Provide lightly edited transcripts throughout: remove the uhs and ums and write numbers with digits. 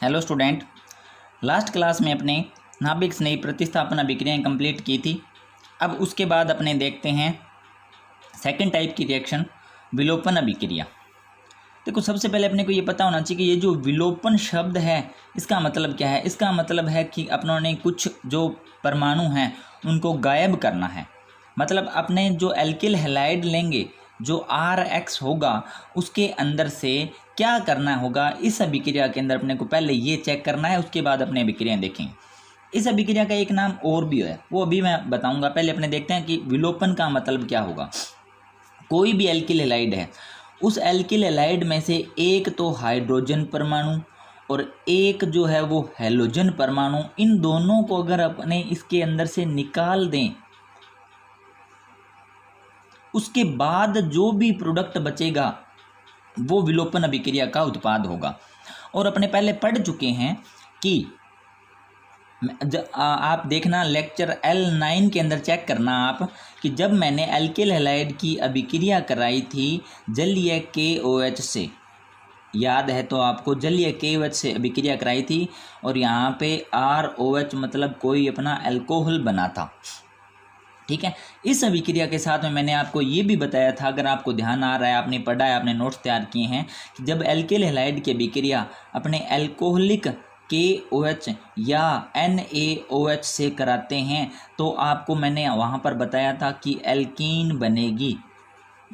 Hello student, last class में अपने नाभिक स्नेही प्रतिस्थापन अभिक्रियाएं कंप्लीट की थी। अब उसके बाद अपने देखते हैं सेकंड टाइप की रिएक्शन, विलोपन अभिक्रिया। देखो, सबसे पहले अपने को ये पता होना चाहिए कि ये जो विलोपन शब्द है इसका मतलब क्या है। इसका मतलब है कि अपनों ने कुछ जो परमाणु हैं उनको गायब करना है। मतलब अपने जो एल्किल हैलाइड लेंगे, जो RX होगा, उसके अंदर से क्या करना होगा इस अभिक्रिया के अंदर अपने को पहले ये चेक करना है, उसके बाद अपने अभिक्रियाएं देखेंगे। इस अभिक्रिया का एक नाम और भी है, वो अभी मैं बताऊंगा। पहले अपने देखते हैं कि विलोपन का मतलब क्या होगा। कोई भी एल्किल हैलाइड है, उस एल्किल हैलाइड में से एक तो हाइड्रोजन परमाणु और एक जो है वो हैलोजन परमाणु, इन दोनों को अगर अपने इसके अंदर से निकाल दें, उसके बाद जो भी प्रोडक्ट बचेगा वो विलोपन अभिक्रिया का उत्पाद होगा। और अपने पहले पढ़ चुके हैं कि आप देखना लेक्चर L9 के अंदर चेक करना आप कि जब मैंने एल्किल हैलाइड की अभिक्रिया कराई थी जलीय KOH से, याद है तो आपको, जलीय KOH से अभिक्रिया कराई थी और यहाँ पे ROH मतलब कोई अपना अल्कोहल बना था। ठीक है, इस अभिक्रिया के साथ में मैंने आपको ये भी बताया था, अगर आपको ध्यान आ रहा है, आपने पढ़ा है, आपने नोट्स तैयार किए हैं, कि जब एल्किल हैलाइड की अभिक्रिया अपने अल्कोहलिक KOH या NaOH से कराते हैं तो आपको मैंने वहाँ पर बताया था कि एल्कीन बनेगी।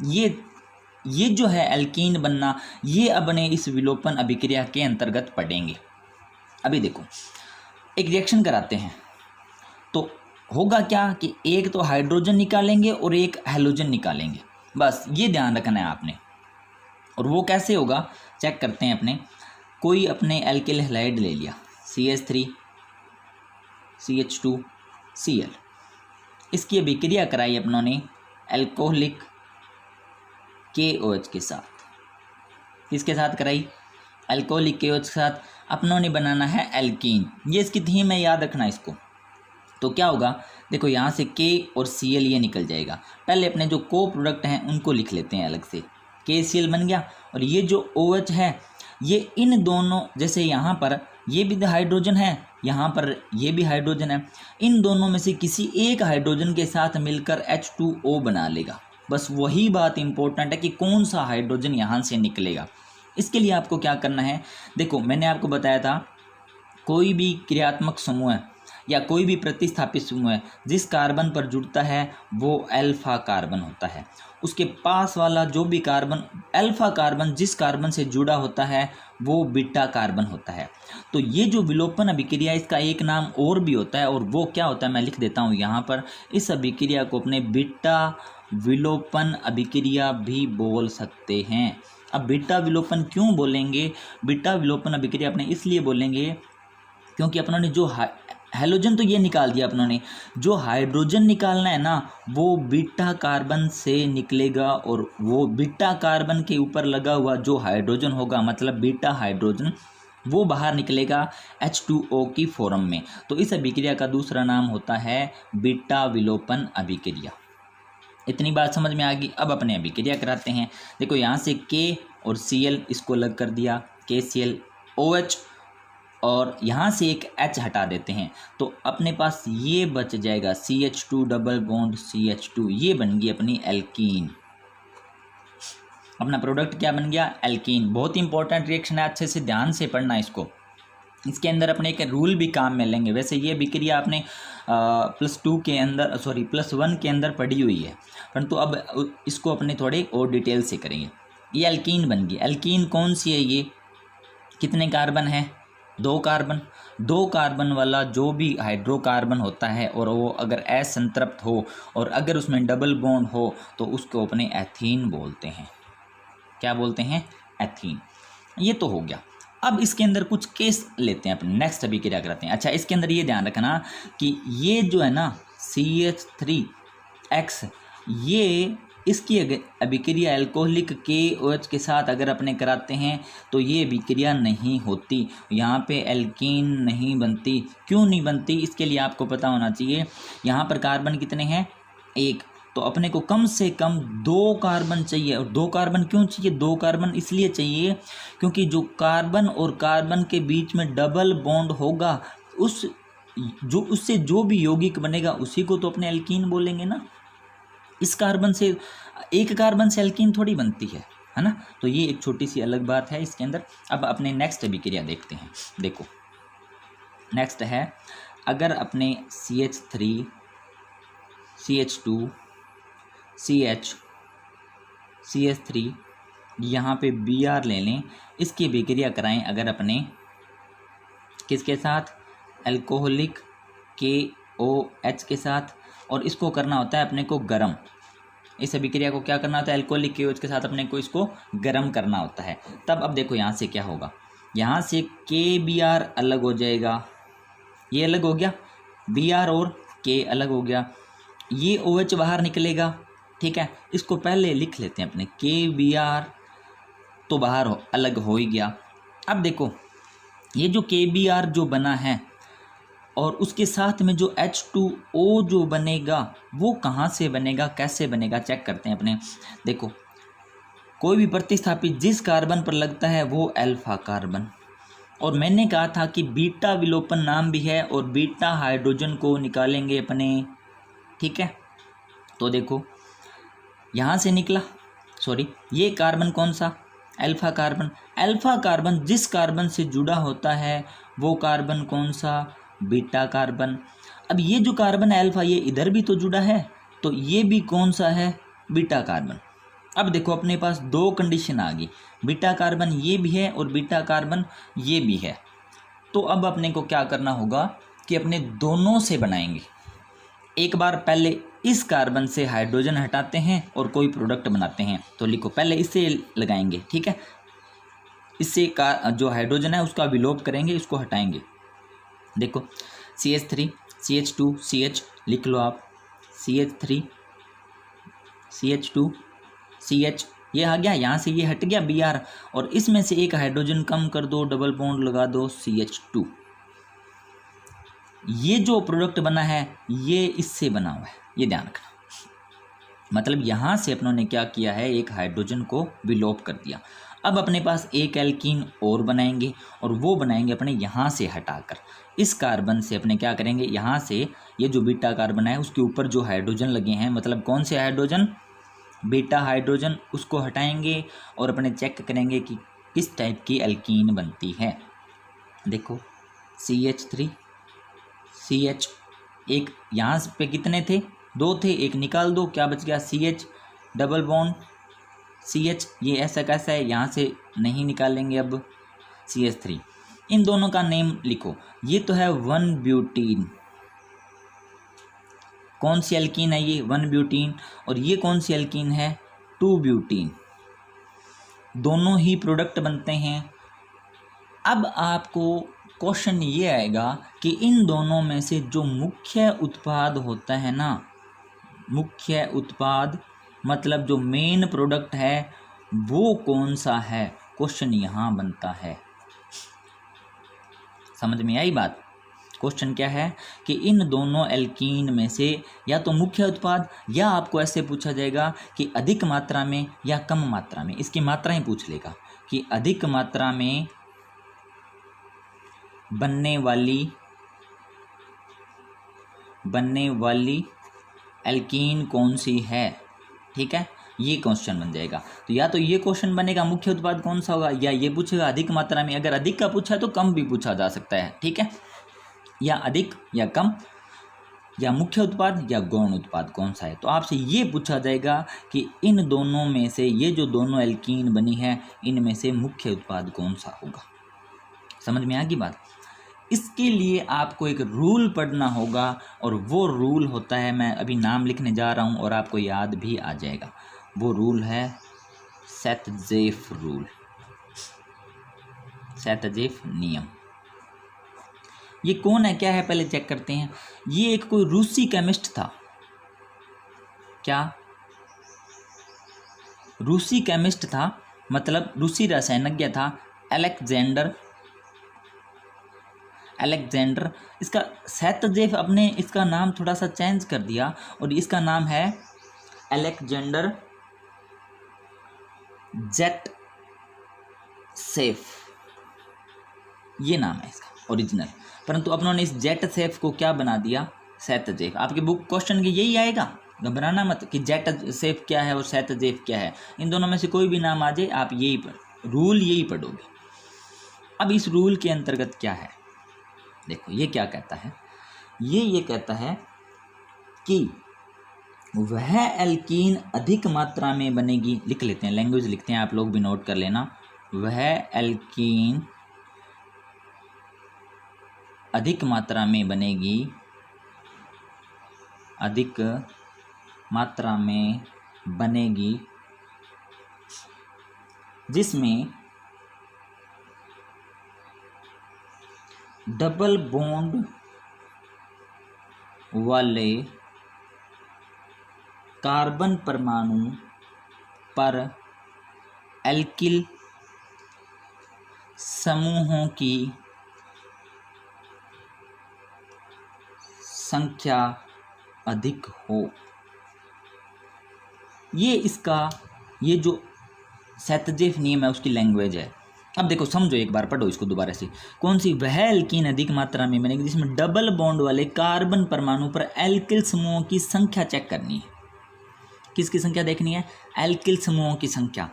ये जो है एल्कीन बनना, ये अपने इस विलोपन अभिक्रिया के अंतर्गत पढ़ेंगे। अभी देखो, एक रिएक्शन कराते हैं तो होगा क्या कि एक तो हाइड्रोजन निकालेंगे और एक हैलोजन निकालेंगे, बस ये ध्यान रखना है आपने। और वो कैसे होगा चेक करते हैं। अपने कोई अपने एल्किल हैलाइड ले लिया, CH3 CH2 Cl, इसकी अभिक्रिया कराई अपनों ने अल्कोहलिक KOH के साथ। किसके साथ कराई? अल्कोहलिक KOH के साथ। अपनों ने बनाना है एल्कीन, ये इसकी थीम है, याद रखना इसको। तो क्या होगा, देखो यहाँ से K और Cl ये निकल जाएगा। पहले अपने जो को प्रोडक्ट हैं उनको लिख लेते हैं अलग से। KCl बन गया और ये जो OH है ये इन दोनों, जैसे यहाँ पर ये भी हाइड्रोजन है, यहाँ पर ये भी हाइड्रोजन है, इन दोनों में से किसी एक हाइड्रोजन के साथ मिलकर H2O बना लेगा। बस वही बात इंपॉर्टेंट है कि कौन सा हाइड्रोजन यहाँ से निकलेगा। इसके लिए आपको क्या करना है, देखो मैंने आपको बताया था कोई भी क्रियात्मक समूह है या कोई भी प्रतिस्थापित समूह है, जिस कार्बन पर जुड़ता है वो अल्फा कार्बन होता है। उसके पास वाला जो भी कार्बन, अल्फा कार्बन जिस कार्बन से जुड़ा होता है वो बीटा कार्बन होता है। तो ये जो विलोपन अभिक्रिया, इसका एक नाम और भी होता है, और वो क्या होता है मैं लिख देता हूँ यहाँ पर। इस अभिक्रिया को अपने बीटा विलोपन अभिक्रिया भी बोल सकते हैं। अब बीटा विलोपन क्यों बोलेंगे? बीटा विलोपन अभिक्रिया अपने इसलिए बोलेंगे क्योंकि अपनों ने जो हैलोजन तो ये निकाल दिया, अपनों ने जो हाइड्रोजन निकालना है ना वो बीटा कार्बन से निकलेगा, और वो बीटा कार्बन के ऊपर लगा हुआ जो हाइड्रोजन होगा, मतलब बीटा हाइड्रोजन, वो बाहर निकलेगा H2O की फॉर्म में। तो इस अभिक्रिया का दूसरा नाम होता है बीटा विलोपन अभिक्रिया। इतनी बात समझ में आ गई। अब अपने अभिक्रिया कराते हैं। देखो यहाँ से K और Cl इसको अलग कर दिया, KClOH, और यहाँ से एक H हटा देते हैं तो अपने पास ये बच जाएगा CH2 डबल बॉन्ड CH2, ये बन गई अपनी एल्कीन। अपना प्रोडक्ट क्या बन गया? एल्कीन। बहुत इंपॉर्टेंट रिएक्शन है, अच्छे से ध्यान से पढ़ना इसको। इसके अंदर अपने एक रूल भी काम में लेंगे। वैसे ये अभिक्रिया आपने +1 के अंदर पढ़ी हुई है, परंतु अब इसको अपने थोड़े और डिटेल से करेंगे। ये एल्कीन बन गई। एल्कीन कौन सी है? ये कितने कार्बन है? 2 कार्बन। 2 कार्बन वाला जो भी हाइड्रोकार्बन होता है और वो अगर असंतृप्त हो और अगर उसमें डबल बॉन्ड हो तो उसको अपने एथीन बोलते हैं। क्या बोलते हैं? एथीन। ये तो हो गया। अब इसके अंदर कुछ केस लेते हैं, अपने नेक्स्ट अभिक्रिया कराते हैं। अच्छा, इसके अंदर ये ध्यान रखना कि ये जो है ना CH3X, ये इसकी अभिक्रिया अल्कोहलिक KOH के साथ अगर अपने कराते हैं तो ये अभिक्रिया नहीं होती, यहाँ पे एल्कीन नहीं बनती। क्यों नहीं बनती? इसके लिए आपको पता होना चाहिए। यहाँ पर कार्बन कितने हैं? 1, तो अपने को कम से कम 2 कार्बन चाहिए। और 2 कार्बन क्यों चाहिए? 2 कार्बन इसलिए चाहिए क्योंकि जो कार्बन और कार्बन के बीच में डबल बॉन्ड होगा उससे जो भी यौगिक बनेगा उसी को तो अपने एल्कीन बोलेंगे ना। इस कार्बन से, एक कार्बन से एल्कीन थोड़ी बनती है ना। तो ये एक छोटी सी अलग बात है इसके अंदर। अब अपने नेक्स्ट अभिक्रिया देखते हैं। देखो नेक्स्ट है, अगर अपने CH3 CH2 CH CH3 यहाँ पे Br ले लें, इसकी अभिक्रिया कराएं अगर अपने किसके साथ? अल्कोहलिक KOH के साथ। और इसको करना होता है अपने को गर्म। इस अभिक्रिया को क्या करना होता है? अल्कोहलिक KOH के साथ अपने को इसको गर्म करना होता है। तब अब देखो यहाँ से क्या होगा, यहाँ से KBr अलग हो जाएगा, ये अलग हो गया, Br और K अलग हो गया, ये OH बाहर निकलेगा। ठीक है, इसको पहले लिख लेते हैं अपने, KBr तो बाहर अलग हो ही गया। अब देखो ये जो KBr जो बना है और उसके साथ में जो H2O जो बनेगा वो कहाँ से बनेगा, कैसे बनेगा, चेक करते हैं अपने। देखो कोई भी प्रतिस्थापी जिस कार्बन पर लगता है वो अल्फा कार्बन, और मैंने कहा था कि बीटा विलोपन नाम भी है और बीटा हाइड्रोजन को निकालेंगे अपने। ठीक है, तो देखो यहाँ से निकला, सॉरी ये कार्बन कौन सा? Alpha carbon. अल्फा कार्बन जिस कार्बन से जुड़ा होता है वो कार्बन कौन सा? Beta carbon. अब ये जो कार्बन है अल्फा, ये इधर भी तो जुड़ा है, तो ये भी कौन सा है? Beta carbon. अब देखो अपने पास 2 कंडीशन आ गई, बीटा कार्बन ये भी है और बीटा कार्बन ये भी है। तो अब अपने को क्या करना होगा कि अपने दोनों से बनाएंगे। एक बार पहले इस कार्बन से हाइड्रोजन हटाते हैं और कोई प्रोडक्ट बनाते हैं। तो लिखो पहले इससे लगाएंगे। ठीक है, इससे का जो हाइड्रोजन है उसका विलोप करेंगे, इसको हटाएंगे। देखो CH3 CH2 CH लिख लो आप, CH3 CH2 CH ये आ गया, यहाँ से ये हट गया Br, और इसमें से एक हाइड्रोजन कम कर दो, डबल बॉन्ड लगा दो CH2। ये जो प्रोडक्ट बना है ये इससे बना हुआ है, ये ध्यान रखना। मतलब यहाँ से अपनों ने क्या किया है, एक हाइड्रोजन को विलोप कर दिया। अब अपने पास एक एल्कीन और बनाएंगे, और वो बनाएंगे अपने यहाँ से हटाकर। इस कार्बन से अपने क्या करेंगे, यहाँ से ये जो बीटा कार्बन है उसके ऊपर जो हाइड्रोजन लगे हैं, मतलब कौन से हाइड्रोजन? बीटा हाइड्रोजन, उसको हटाएंगे और अपने चेक करेंगे कि किस टाइप की एल्कीन बनती है। देखो CH3 CH, एक यहाँ पे कितने थे? 2 थे, एक निकाल दो, क्या बच गया? CH डबल बॉन्ड CH, ये ऐसा कैसा है? यहाँ से नहीं निकालेंगे अब CH3। इन दोनों का नेम लिखो, ये तो है 1 ब्यूटीन। कौन सी एल्कीन है ये? 1 ब्यूटीन। और ये कौन सी एल्कीन है? 2 ब्यूटीन। दोनों ही प्रोडक्ट बनते हैं। अब आपको क्वेश्चन ये आएगा कि इन दोनों में से जो मुख्य उत्पाद होता है ना, मुख्य उत्पाद मतलब जो मेन प्रोडक्ट है वो कौन सा है? क्वेश्चन यहाँ बनता है। समझ में आई बात? क्वेश्चन क्या है कि इन दोनों एल्कीन में से या तो मुख्य उत्पाद, या आपको ऐसे पूछा जाएगा कि अधिक मात्रा में या कम मात्रा में, इसकी मात्रा ही पूछ लेगा कि अधिक मात्रा में बनने वाली एल्कीन कौन सी है। ठीक है, ये क्वेश्चन बन जाएगा। तो या तो ये क्वेश्चन बनेगा मुख्य उत्पाद कौन सा होगा, या ये पूछेगा अधिक मात्रा में। अगर अधिक का पूछा है तो कम भी पूछा जा सकता है। ठीक है, या अधिक या कम, या मुख्य उत्पाद या गौण उत्पाद कौन सा है। तो आपसे ये पूछा जाएगा कि इन दोनों में से, ये जो दोनों एल्कीन बनी है इनमें से मुख्य उत्पाद कौन सा होगा। समझ में आ गई बात? इसके लिए आपको एक रूल पढ़ना होगा, और वो रूल होता है, मैं अभी नाम लिखने जा रहा हूँ और आपको याद भी आ जाएगा। वो रूल है सेतजेफ रूल, सेतजेफ नियम। ये कौन है, क्या है, पहले चेक करते हैं। ये एक कोई रूसी केमिस्ट था। क्या? रूसी केमिस्ट था, मतलब रूसी रसायनज्ञ था, अलेक्जेंडर। इसका सेतजेफ, अपने इसका नाम थोड़ा सा चेंज कर दिया और इसका नाम है अलेक्जेंडर जेट सेफ, ये नाम है इसका ओरिजिनल, परंतु अपनों ने इस जेट सेफ को क्या बना दिया, सैतजेफ। आपके बुक क्वेश्चन की यही आएगा, घबराना मत कि जेट सेफ क्या है और सैतजेफ क्या है, इन दोनों में से कोई भी नाम आ जाए आप यही रूल यही पढ़ोगे। अब इस रूल के अंतर्गत क्या है, देखो ये क्या कहता है, ये कहता है कि वह एल्कीन अधिक मात्रा में बनेगी, लिख लेते हैं, लैंग्वेज लिखते हैं, आप लोग भी नोट कर लेना, वह एल्कीन अधिक मात्रा में बनेगी, अधिक मात्रा में बनेगी जिसमें डबल बॉन्ड वाले कार्बन परमाणु पर एल्किल समूहों की संख्या अधिक हो। ये जो सैतजेफ नियम है उसकी लैंग्वेज है। अब देखो समझो, एक बार पढ़ो इसको दोबारा से, कौन सी, वह एल्कीन अधिक मात्रा में बनेगी जिसमें डबल बॉन्ड वाले कार्बन परमाणु पर एल्किल समूहों की संख्या चेक करनी है। किसकी संख्या देखनी है, एल्किल समूहों की संख्या।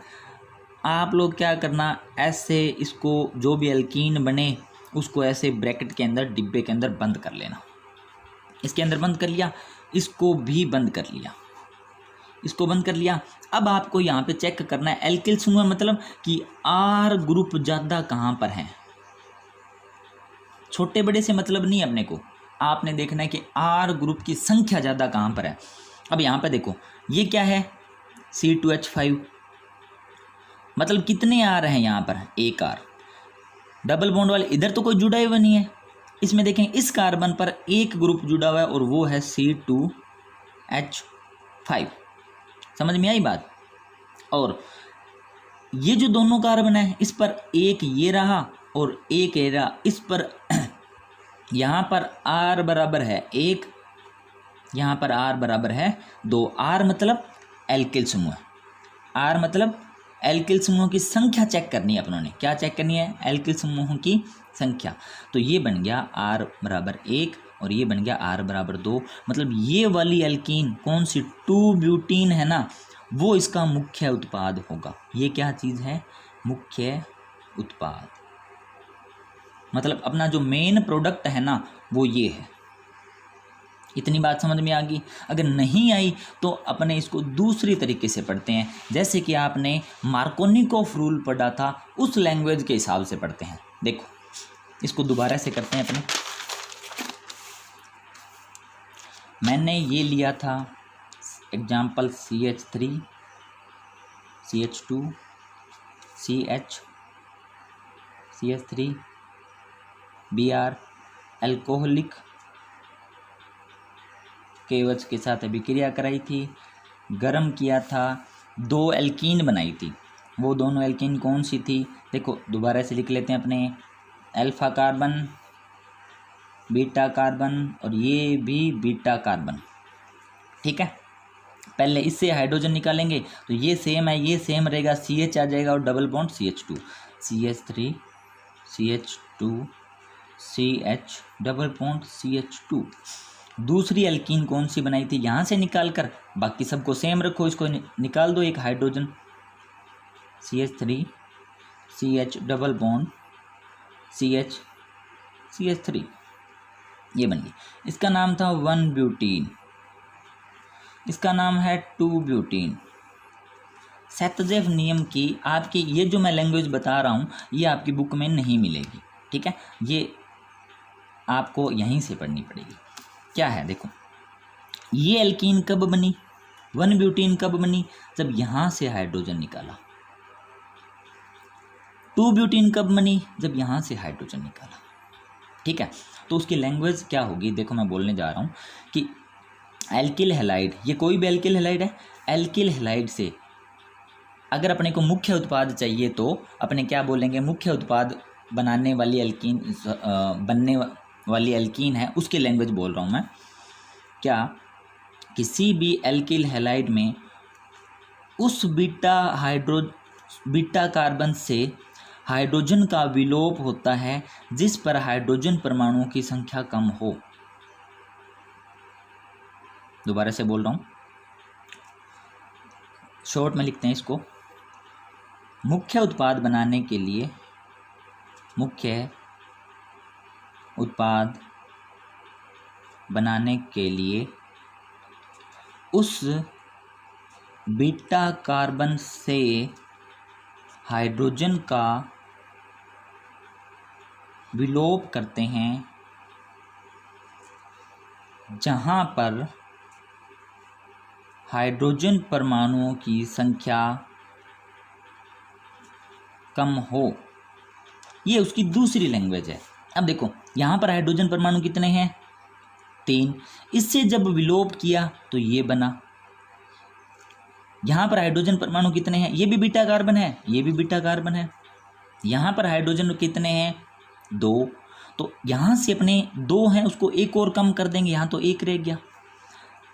आप लोग क्या करना, ऐसे इसको जो भी एल्कीन बने उसको ऐसे ब्रैकेट के अंदर, डिब्बे के अंदर बंद कर लेना। इसके अंदर बंद कर लिया, इसको भी बंद कर लिया, इसको बंद कर लिया। अब आपको यहाँ पे चेक करना है एल्किल समूह, मतलब कि आर ग्रुप ज़्यादा कहाँ पर है। छोटे बड़े से मतलब नहीं अपने को, आपने देखना है कि आर ग्रुप की संख्या ज़्यादा कहाँ पर है। अब यहाँ पे देखो ये क्या है, C2H5, मतलब कितने आर हैं यहाँ पर, एक आर। डबल बॉन्ड वाले इधर तो कोई जुड़ा हुआ नहीं है, इसमें देखें इस कार्बन पर एक ग्रुप जुड़ा हुआ है और वो है C2H5। समझ में आई बात। और ये जो दोनों कार्बन है इस पर एक ये रहा और एक ये रहा, इस पर यहाँ पर R बराबर है 1, यहाँ पर R बराबर है 2। R मतलब एल्किल समूह, R मतलब एल्किल समूहों की संख्या चेक करनी है अपनों ने। क्या चेक करनी है, एल्किल समूहों की संख्या। तो ये बन गया R बराबर 1 और ये बन गया R बराबर 2। मतलब ये वाली एल्कीन कौन सी, 2-ब्यूटीन है ना, वो इसका मुख्य उत्पाद होगा। ये क्या चीज़ है, मुख्य उत्पाद, मतलब अपना जो मेन प्रोडक्ट है ना वो ये है। इतनी बात समझ में आ गई। अगर नहीं आई तो अपने इसको दूसरी तरीके से पढ़ते हैं, जैसे कि आपने मार्कोनिकोफ रूल पढ़ा था उस लैंग्वेज के हिसाब से पढ़ते हैं। देखो इसको दोबारा से करते हैं अपने। मैंने ये लिया था example CH3 CH2 CH CH3 Br alcoholic KOH के साथ अभिक्रिया कराई थी, गर्म किया था, 2 एल्कीन बनाई थी। वो दोनों एल्कीन कौन सी थी, देखो दोबारा से लिख लेते हैं अपने, अल्फा कार्बन, बीटा कार्बन और ये भी बीटा कार्बन। ठीक है, पहले इससे हाइड्रोजन निकालेंगे तो ये सेम है, ये सेम रहेगा, CH आ जाएगा और double bond CH2, CH3 CH2 CH double bond CH2। दूसरी एल्कीन कौन सी बनाई थी, यहाँ से निकाल कर, बाकी सबको सेम रखो, इसको निकाल दो एक hydrogen, CH3 CH double bond CH CH3, ये बन गई। इसका नाम था 1-ब्यूटीन, इसका नाम है 2-ब्यूटीन। सैतजेफ नियम की आपकी ये जो मैं लैंग्वेज बता रहा हूँ ये आपकी बुक में नहीं मिलेगी। ठीक है, ये आपको यहीं से पढ़नी पड़ेगी। क्या है देखो, ये एल्कीन कब बनी, 1-ब्यूटीन कब बनी, जब यहाँ से हाइड्रोजन निकाला। 2-ब्यूटीन कब बनी, जब यहाँ से हाइड्रोजन निकाला। ठीक है, तो उसकी लैंग्वेज क्या होगी, देखो मैं बोलने जा रहा हूँ कि एल्किल हैलाइड, ये कोई भी एल्किल हैलाइड है, एल्किल हैलाइड से अगर अपने को मुख्य उत्पाद चाहिए तो अपने क्या बोलेंगे, मुख्य उत्पाद बनाने वाली एल्कीन, बनने वाली एल्कीन है उसकी लैंग्वेज बोल रहा हूँ मैं। क्या किसी भी एल्किल हैलाइड में उस बीटा कार्बन से हाइड्रोजन का विलोप होता है जिस पर हाइड्रोजन परमाणुओं की संख्या कम हो। दोबारा से बोल रहा हूं, शॉर्ट में लिखते हैं इसको। मुख्य उत्पाद बनाने के लिए उस बीटा कार्बन से हाइड्रोजन का विलोप करते हैं जहां पर हाइड्रोजन परमाणुओं की संख्या कम हो। ये उसकी दूसरी लैंग्वेज है। अब देखो यहाँ पर हाइड्रोजन परमाणु कितने हैं? 3। इससे जब विलोप किया तो ये बना। यहाँ पर हाइड्रोजन परमाणु कितने हैं? ये भी बीटा कार्बन है, ये भी बीटा कार्बन है। यहाँ पर हाइड्रोजन कितने हैं? 2। तो यहाँ से अपने 2 हैं, उसको एक और कम कर देंगे, यहाँ तो 1 रह गया।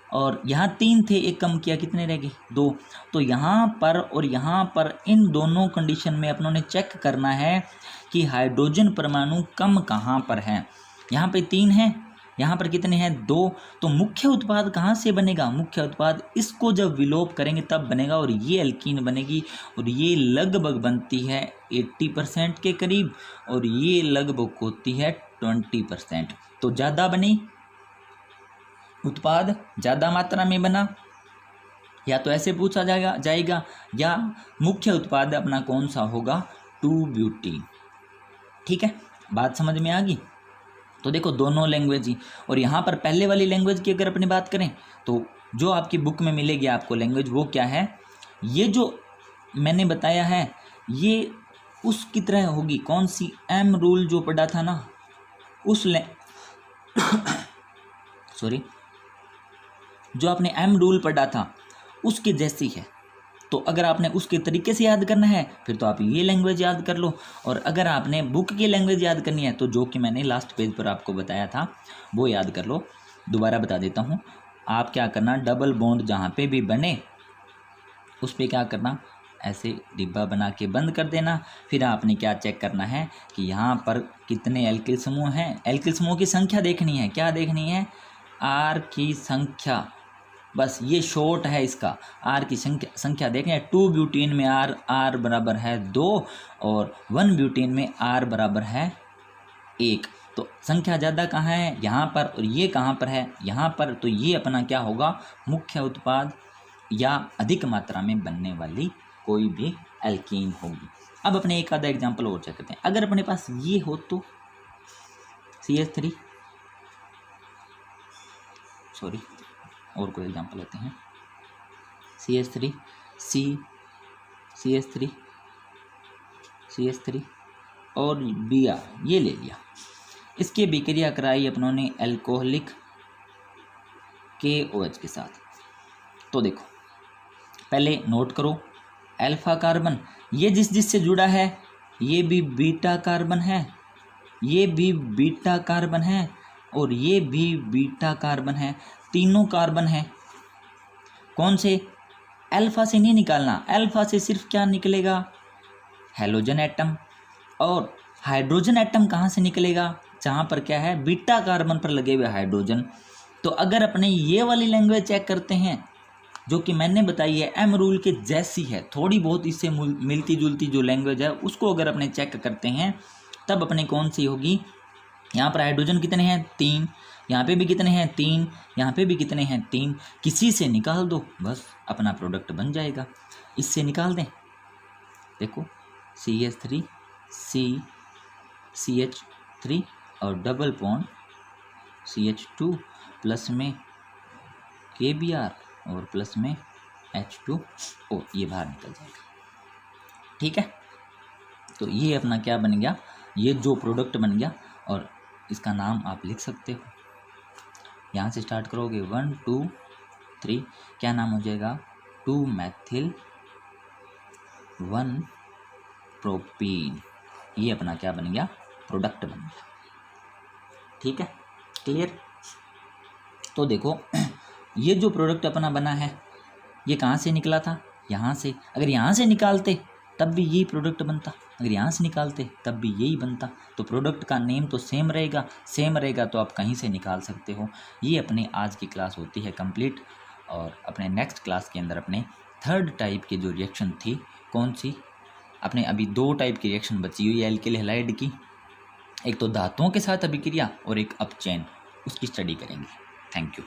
और यहाँ 3 थे, एक कम किया, कितने रह गए? 2। तो यहाँ पर और यहाँ पर इन दोनों कंडीशन में अपनों ने चेक करना है कि हाइड्रोजन परमाणु कम कहाँ पर है। यहाँ पे 3 है, यहाँ पर कितने हैं? 2। तो मुख्य उत्पाद कहाँ से बनेगा? मुख्य उत्पाद इसको जब विलोप करेंगे तब बनेगा, और ये एल्कीन बनेगी। और ये लगभग बनती है 80% के करीब, और ये लगभग होती है 20%। तो ज़्यादा बनी, उत्पाद ज़्यादा मात्रा में बना, या तो ऐसे पूछा जाएगा या मुख्य उत्पाद अपना कौन सा होगा? 2-ब्यूटीन। ठीक है, बात समझ में आ गई? तो देखो दोनों लैंग्वेज ही। और यहाँ पर पहले वाली लैंग्वेज की अगर अपनी बात करें तो जो आपकी बुक में मिलेगी आपको लैंग्वेज, वो क्या है? ये जो मैंने बताया है ये उसकी तरह होगी। कौन सी? एम रूल जो पढ़ा था ना, उस सॉरी, जो आपने एम रूल पढ़ा था उसके जैसी है। तो अगर आपने उसके तरीके से याद करना है फिर तो आप ये लैंग्वेज याद कर लो, और अगर आपने बुक की लैंग्वेज याद करनी है तो जो कि मैंने लास्ट पेज पर आपको बताया था वो याद कर लो। दोबारा बता देता हूँ, आप क्या करना, डबल बॉन्ड जहाँ पे भी बने उस पर क्या करना, ऐसे डिब्बा बना के बंद कर देना। फिर आपने क्या चेक करना है कि यहाँ पर कितने एल्किल समूह हैं। एल्किल समूह की संख्या देखनी है। क्या देखनी है? आर की संख्या। बस ये शॉर्ट है इसका, आर की संख्या देखें। 2 ब्यूटीन में आर बराबर है 2, और 1 ब्यूटीन में आर बराबर है 1। तो संख्या ज़्यादा कहाँ है? यहाँ पर। और ये कहाँ पर है? यहाँ पर। तो ये अपना क्या होगा? मुख्य उत्पाद या अधिक मात्रा में बनने वाली कोई भी एल्कीन होगी। अब अपने एक आधा एग्जाम्पल और चेक करते हैं। अगर अपने पास ये हो तो CH3, सॉरी और कोई एग्जाम्पल लेते हैं, CH3 CH3 और Br, ये ले लिया। इसके विक्रिया कराई अपनों ने एल्कोहलिक KOH के साथ। तो देखो पहले नोट करो, अल्फा कार्बन ये जिस से जुड़ा है ये भी बीटा कार्बन है, ये भी बीटा कार्बन है, और ये भी बीटा कार्बन है। तीनों कार्बन है। कौन से? अल्फा से नहीं निकालना, अल्फा से सिर्फ क्या निकलेगा? Halogen atom. और हाइड्रोजन एटम कहाँ से निकलेगा? जहाँ पर क्या है? बीटा कार्बन पर लगे हुए हाइड्रोजन। तो अगर अपने ये वाली लैंग्वेज चेक करते हैं जो कि मैंने बताई है, एम रूल के जैसी है, थोड़ी बहुत इससे मिलती जुलती जो लैंग्वेज है उसको अगर अपने चेक करते हैं तब अपने कौन सी होगी? यहाँ पर हाइड्रोजन कितने हैं? 3। यहाँ पे भी कितने हैं? 3। यहाँ पे भी कितने हैं? 3। किसी से निकाल दो, बस अपना प्रोडक्ट बन जाएगा। इससे निकाल दें, देखो CH3 CH3 और डबल बॉन्ड CH2 प्लस में KBr और प्लस में H2O, ये बाहर निकल जाएगा। ठीक है, तो ये अपना क्या बन गया? ये जो प्रोडक्ट बन गया, और इसका नाम आप लिख सकते हो। यहाँ से स्टार्ट करोगे 1 2 3, क्या नाम हो जाएगा? 2 मैथिल 1 प्रोपीन। ये अपना क्या बन गया? प्रोडक्ट बन गया। ठीक है, क्लियर? तो देखो ये जो प्रोडक्ट अपना बना है ये कहाँ से निकला था? यहाँ से, अगर यहाँ से निकालते तब भी यही प्रोडक्ट बनता, अगर यहाँ से निकालते तब भी यही बनता। तो प्रोडक्ट का नेम तो सेम रहेगा तो आप कहीं से निकाल सकते हो। ये अपने आज की क्लास होती है कंप्लीट, और अपने नेक्स्ट क्लास के अंदर अपने थर्ड टाइप की जो रिएक्शन थी, कौन सी, अपने अभी 2 टाइप की रिएक्शन बची हुई है एल्किल हैलाइड की, एक तो धातुओं के साथ अभिक्रिया और एक अपचयन, उसकी स्टडी करेंगे। Thank you.